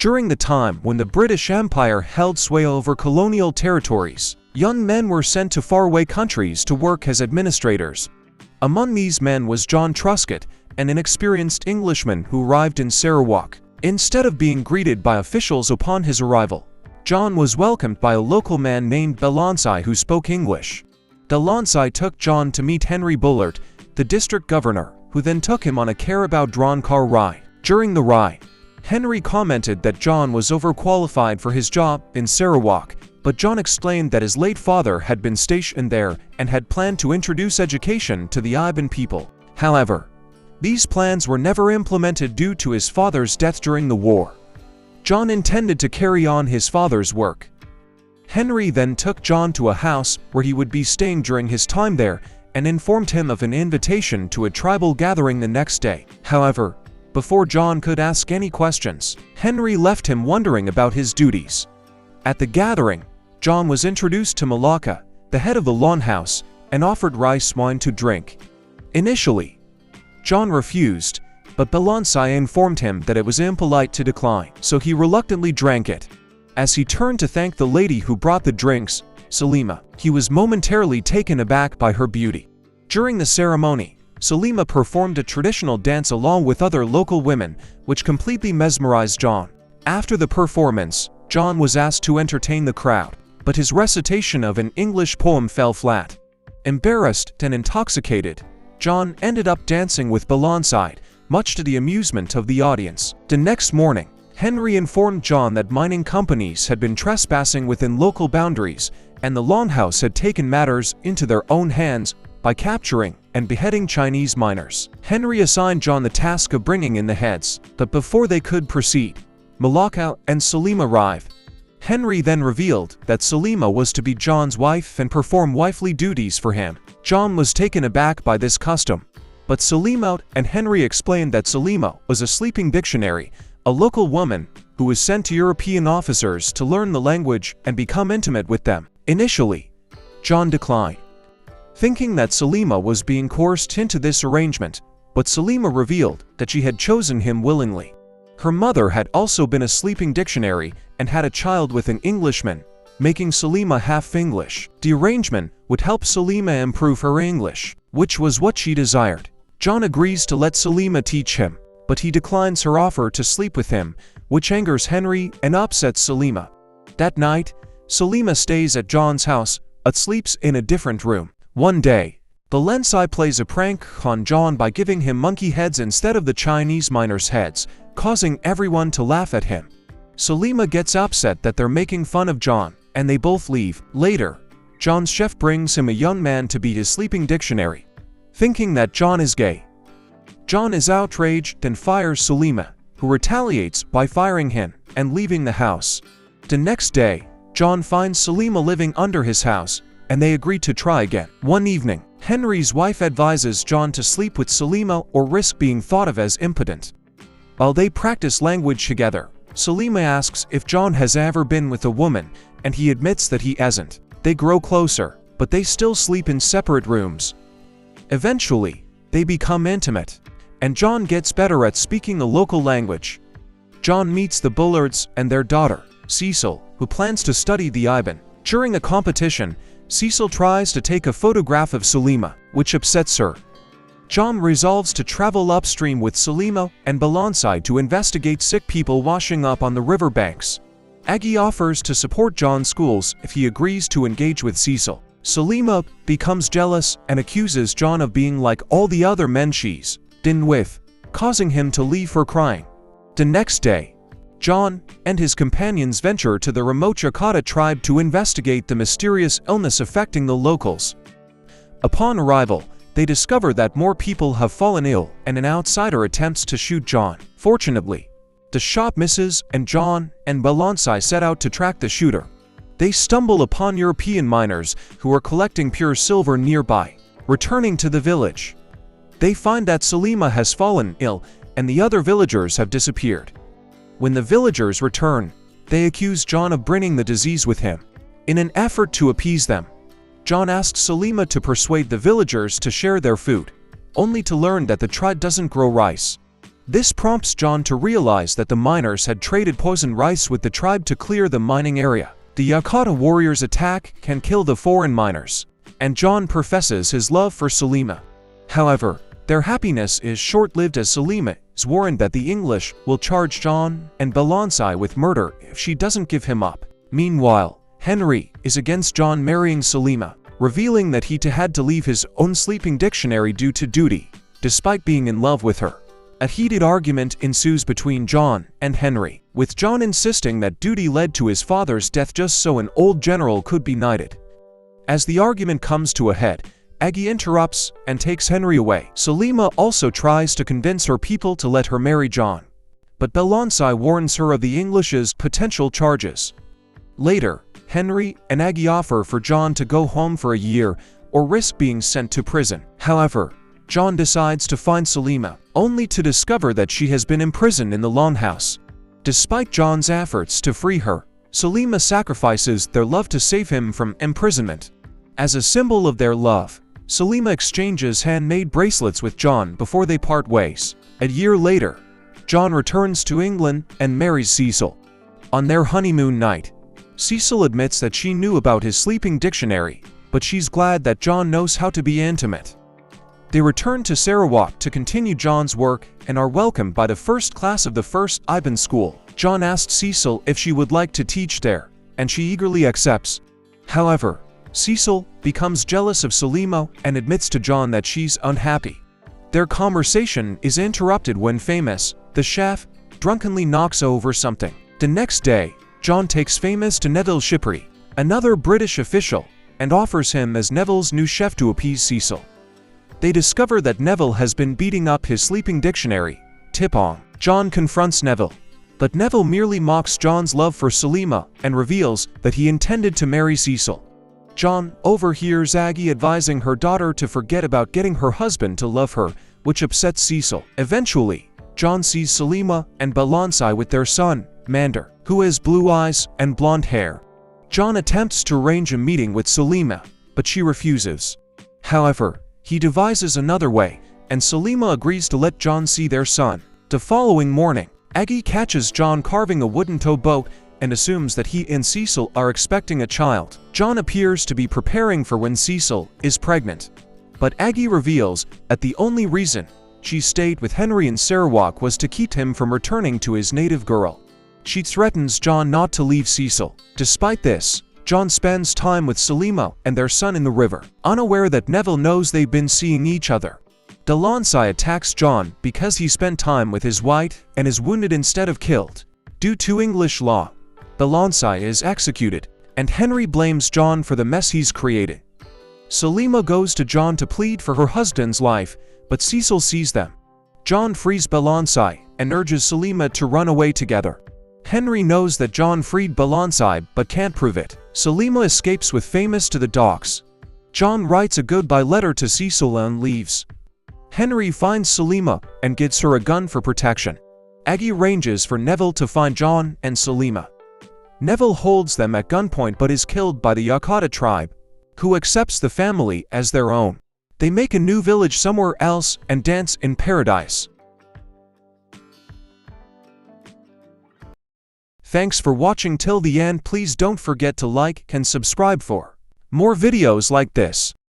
During the time when the British Empire held sway over colonial territories, young men were sent to faraway countries to work as administrators. Among these men was John Truscott, an inexperienced Englishman who arrived in Sarawak. Instead of being greeted by officials upon his arrival, John was welcomed by a local man named Balansai who spoke English. Balansai took John to meet Henry Bullard, the district governor, who then took him on a carabao-drawn car ride. During the ride, Henry commented that John was overqualified for his job in Sarawak, but John explained that his late father had been stationed there and had planned to introduce education to the Iban people. However, these plans were never implemented due to his father's death during the war. John intended to carry on his father's work. Henry then took John to a house where he would be staying during his time there and informed him of an invitation to a tribal gathering the next day. However, before John could ask any questions, Henry left him wondering about his duties. At the gathering, John was introduced to Malacca, the head of the lawn house, and offered rice wine to drink. Initially, John refused, but Balansai informed him that it was impolite to decline, so he reluctantly drank it. As he turned to thank the lady who brought the drinks, Salima, he was momentarily taken aback by her beauty. During the ceremony, Salima performed a traditional dance along with other local women, which completely mesmerized John. After the performance, John was asked to entertain the crowd, but his recitation of an English poem fell flat. Embarrassed and intoxicated, John ended up dancing with Balansai, much to the amusement of the audience. The next morning, Henry informed John that mining companies had been trespassing within local boundaries, and the lawn house had taken matters into their own hands by capturing and beheading Chinese miners. Henry assigned John the task of bringing in the heads, but before they could proceed, Malacca and Salima arrived. Henry then revealed that Salima was to be John's wife and perform wifely duties for him. John was taken aback by this custom, but Salima and Henry explained that Salima was a sleeping dictionary, a local woman who was sent to European officers to learn the language and become intimate with them. Initially, John declined, thinking that Salima was being coerced into this arrangement, but Salima revealed that she had chosen him willingly. Her mother had also been a sleeping dictionary and had a child with an Englishman, making Salima half English. The arrangement would help Salima improve her English, which was what she desired. John agrees to let Salima teach him, but he declines her offer to sleep with him, which angers Henry and upsets Salima. That night, Salima stays at John's house, but sleeps in a different room. One day, Balansai plays a prank on John by giving him monkey heads instead of the Chinese miners' heads, causing everyone to laugh at him. Salima gets upset that they're making fun of John, and they both leave. Later, John's chef brings him a young man to be his sleeping dictionary, thinking that John is gay. John is outraged and fires Salima, who retaliates by firing him and leaving the house. The next day, John finds Salima living under his house, and they agree to try again. One evening, Henry's wife advises John to sleep with Salima or risk being thought of as impotent. While they practice language together, Salima asks if John has ever been with a woman, and he admits that he hasn't. They grow closer, but they still sleep in separate rooms. Eventually, they become intimate, and John gets better at speaking the local language. John meets the Bullards and their daughter, Cecil, who plans to study the Iban. During a competition, Cecil tries to take a photograph of Salima, which upsets her. John resolves to travel upstream with Salima and Balansai to investigate sick people washing up on the riverbanks. Aggie offers to support John's schools if he agrees to engage with Cecil. Salima becomes jealous and accuses John of being like all the other men she's been with, causing him to leave her crying. The next day, John and his companions venture to the remote Jakarta tribe to investigate the mysterious illness affecting the locals. Upon arrival, they discover that more people have fallen ill and an outsider attempts to shoot John. Fortunately, the shot misses and John and Balansai set out to track the shooter. They stumble upon European miners who are collecting pure silver nearby. Returning to the village, they find that Salima has fallen ill and the other villagers have disappeared. When the villagers return, they accuse John of bringing the disease with him. In an effort to appease them, John asks Salima to persuade the villagers to share their food, only to learn that the tribe doesn't grow rice. This prompts John to realize that the miners had traded poisoned rice with the tribe to clear the mining area. The Yakata warriors' attack can kill the foreign miners, and John professes his love for Salima. However, their happiness is short-lived as Salima is warned that the English will charge John and Balansai with murder if she doesn't give him up. Meanwhile, Henry is against John marrying Salima, revealing that he had to leave his own sleeping dictionary due to duty, despite being in love with her. A heated argument ensues between John and Henry, with John insisting that duty led to his father's death just so an old general could be knighted. As the argument comes to a head, Aggie interrupts and takes Henry away. Salima also tries to convince her people to let her marry John, but Balansai warns her of the English's potential charges. Later, Henry and Aggie offer for John to go home for a year or risk being sent to prison. However, John decides to find Salima, only to discover that she has been imprisoned in the longhouse. Despite John's efforts to free her, Salima sacrifices their love to save him from imprisonment. As a symbol of their love, Salima exchanges handmade bracelets with John before they part ways. A year later, John returns to England and marries Cecil. On their honeymoon night, Cecil admits that she knew about his sleeping dictionary, but she's glad that John knows how to be intimate. They return to Sarawak to continue John's work and are welcomed by the first class of the first Iban school. John asks Cecil if she would like to teach there, and she eagerly accepts. However, Cecil becomes jealous of Salima and admits to John that she's unhappy. Their conversation is interrupted when Famous, the chef, drunkenly knocks over something. The next day, John takes Famous to Neville Shipley, another British official, and offers him as Neville's new chef to appease Cecil. They discover that Neville has been beating up his sleeping dictionary, Tipong. John confronts Neville, but Neville merely mocks John's love for Salima and reveals that he intended to marry Cecil. John overhears Aggie advising her daughter to forget about getting her husband to love her, which upsets Cecil. Eventually, John sees Salima and Balansai with their son, Mander, who has blue eyes and blonde hair. John attempts to arrange a meeting with Salima, but she refuses. However, he devises another way, and Salima agrees to let John see their son. The following morning, Aggie catches John carving a wooden towboat and assumes that he and Cecil are expecting a child. John appears to be preparing for when Cecil is pregnant, but Aggie reveals that the only reason she stayed with Henry in Sarawak was to keep him from returning to his native girl. She threatens John not to leave Cecil. Despite this, John spends time with Salima and their son in the river, unaware that Neville knows they've been seeing each other. Balansai attacks John because he spent time with his wife and is wounded instead of killed. Due to English law, Balansai is executed, and Henry blames John for the mess he's created. Salima goes to John to plead for her husband's life, but Cecil sees them. John frees Balansai and urges Salima to run away together. Henry knows that John freed Balansai but can't prove it. Salima escapes with Famous to the docks. John writes a goodbye letter to Cecil and leaves. Henry finds Salima and gives her a gun for protection. Aggie arranges for Neville to find John and Salima. Neville holds them at gunpoint but is killed by the Yakata tribe, who accepts the family as their own. They make a new village somewhere else and dance in paradise. Thanks for watching till the end. Please don't forget to like and subscribe for more videos like this.